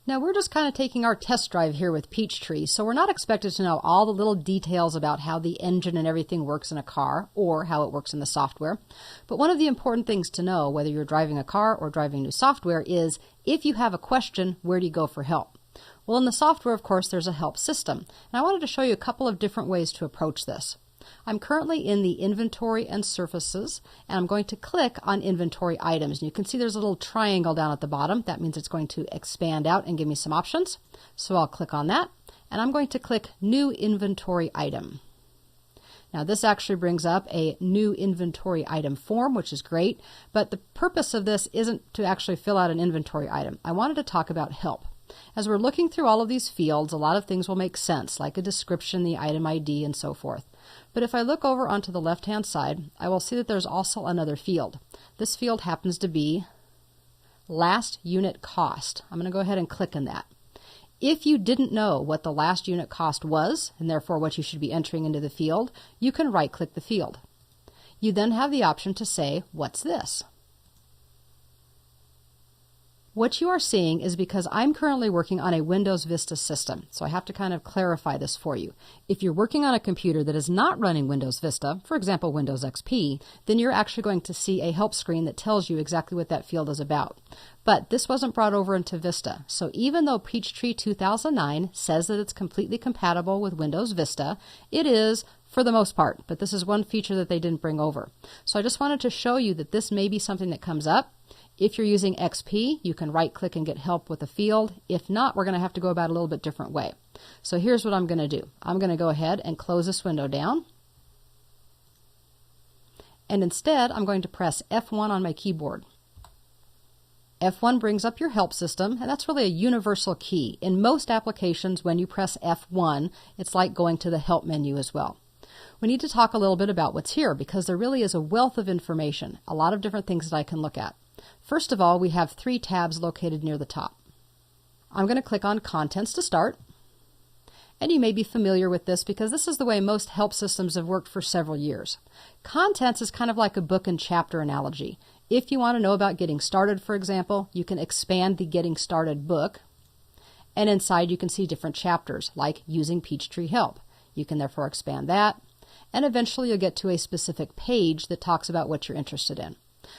Now we're just kind of taking our test drive here with Peachtree, so we're not expected to know all the little details about how the engine and everything works in a car or how it works in the software. But one of the important things to know, whether you're driving a car or driving new software, is if you have a question, where do you go for help? Well, in the software, of course, there's a help system, and I wanted to show you a couple of different ways to approach this. I'm currently in the Inventory and Surfaces, and I'm going to click on Inventory Items. And you can see there's a little triangle down at the bottom. That means it's going to expand out and give me some options. So I'll click on that, and I'm going to click New Inventory Item. Now this actually brings up a new inventory item form, which is great, but the purpose of this isn't to actually fill out an inventory item. I wanted to talk about help. As we're looking through all of these fields, a lot of things will make sense, like a description, the item ID, and so forth. But if I look over onto the left-hand side, I will see that there's also another field. This field happens to be last unit cost. I'm going to go ahead and click on that. If you didn't know what the last unit cost was, and therefore what you should be entering into the field, you can right-click the field. You then have the option to say, what's this? What you are seeing is because I'm currently working on a Windows Vista system, so I have to kind of clarify this for you. If you're working on a computer that is not running Windows Vista, for example Windows XP, then you're actually going to see a help screen that tells you exactly what that field is about. But this wasn't brought over into Vista, so even though Peachtree 2009 says that it's completely compatible with Windows Vista, it is for the most part, but this is one feature that they didn't bring over. So I just wanted to show you that this may be something that comes up. If you're using XP, you can right-click and get help with a field. If not, we're going to have to go about it a little bit different way. So here's what I'm going to do. I'm going to go ahead and close this window down. And instead, I'm going to press F1 on my keyboard. F1 brings up your help system, and that's really a universal key. In most applications, when you press F1, it's like going to the help menu as well. We need to talk a little bit about what's here because there really is a wealth of information, a lot of different things that I can look at. First of all, we have 3 tabs located near the top. I'm going to click on Contents to start. And you may be familiar with this because this is the way most help systems have worked for several years. Contents is kind of like a book and chapter analogy. If you want to know about getting started, for example, you can expand the Getting Started book. And inside you can see different chapters, like using Peachtree Help. You can therefore expand that. And eventually you'll get to a specific page that talks about what you're interested in.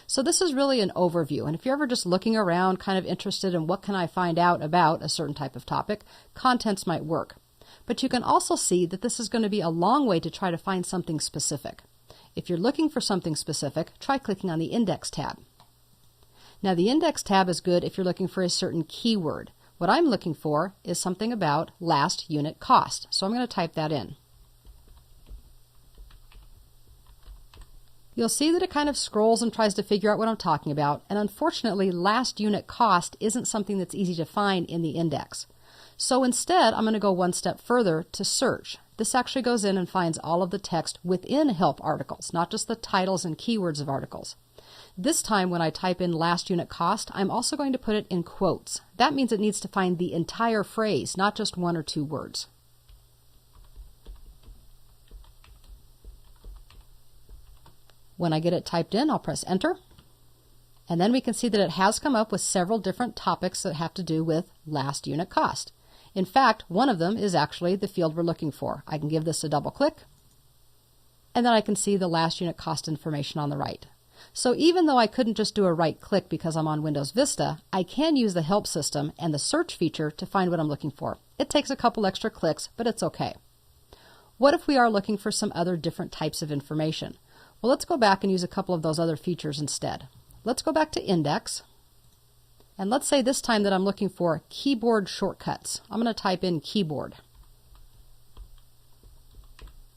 So this is really an overview, and if you're ever just looking around kind of interested in what can I find out about a certain type of topic, contents might work. But you can also see that this is going to be a long way to try to find something specific. If you're looking for something specific, try clicking on the Index tab. Now the Index tab is good if you're looking for a certain keyword. What I'm looking for is something about last unit cost, so I'm going to type that in. You'll see that it kind of scrolls and tries to figure out what I'm talking about, and unfortunately last unit cost isn't something that's easy to find in the index. So instead I'm going to go one step further to search. This actually goes in and finds all of the text within help articles, not just the titles and keywords of articles. This time when I type in last unit cost, I'm also going to put it in quotes. That means it needs to find the entire phrase, not just 1 or 2 words. When I get it typed in, I'll press Enter. And then we can see that it has come up with several different topics that have to do with last unit cost. In fact, one of them is actually the field we're looking for. I can give this a double click, and then I can see the last unit cost information on the right. So even though I couldn't just do a right click because I'm on Windows Vista, I can use the help system and the search feature to find what I'm looking for. It takes a couple extra clicks, but it's okay. What if we are looking for some other different types of information? Well, let's go back and use a couple of those other features instead. Let's go back to Index, and let's say this time that I'm looking for keyboard shortcuts. I'm going to type in keyboard.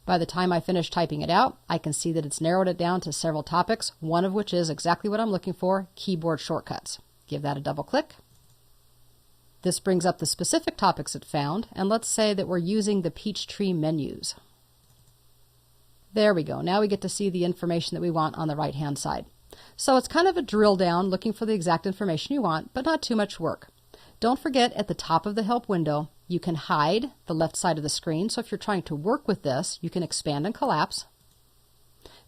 By the time I finish typing it out, I can see that it's narrowed it down to several topics, one of which is exactly what I'm looking for, keyboard shortcuts. Give that a double click. This brings up the specific topics it found, and let's say that we're using the Peachtree menus. There we go. Now we get to see the information that we want on the right-hand side. So it's kind of a drill down looking for the exact information you want, but not too much work. Don't forget at the top of the help window, you can hide the left side of the screen. So if you're trying to work with this, you can expand and collapse.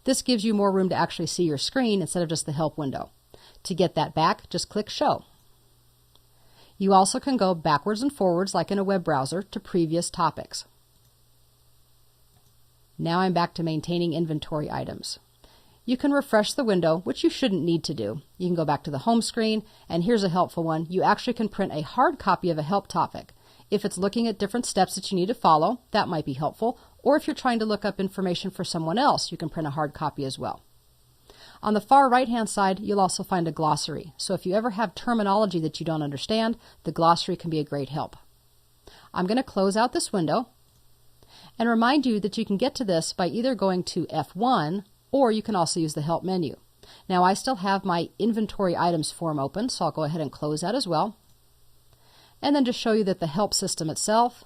This gives you more room to actually see your screen instead of just the help window. To get that back, just click Show. You also can go backwards and forwards like in a web browser to previous topics. Now I'm back to maintaining inventory items. You can refresh the window, which you shouldn't need to do. You can go back to the home screen, and here's a helpful one. You actually can print a hard copy of a help topic. If it's looking at different steps that you need to follow, that might be helpful. Or if you're trying to look up information for someone else, you can print a hard copy as well. On the far right-hand side, you'll also find a glossary. So if you ever have terminology that you don't understand, the glossary can be a great help. I'm going to close out this window and remind you that you can get to this by either going to F1 or you can also use the Help menu. Now I still have my Inventory Items form open, so I'll go ahead and close that as well. And then just show you that the Help system itself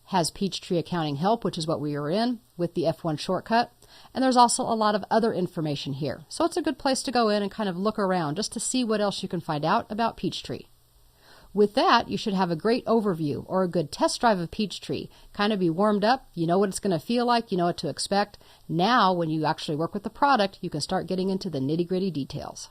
has Peachtree Accounting Help, which is what we are in, with the F1 shortcut. And there's also a lot of other information here. So it's a good place to go in and kind of look around just to see what else you can find out about Peachtree. With that, you should have a great overview or a good test drive of Peachtree. Kind of be warmed up, you know what it's going to feel like, you know what to expect. Now, when you actually work with the product, you can start getting into the nitty-gritty details.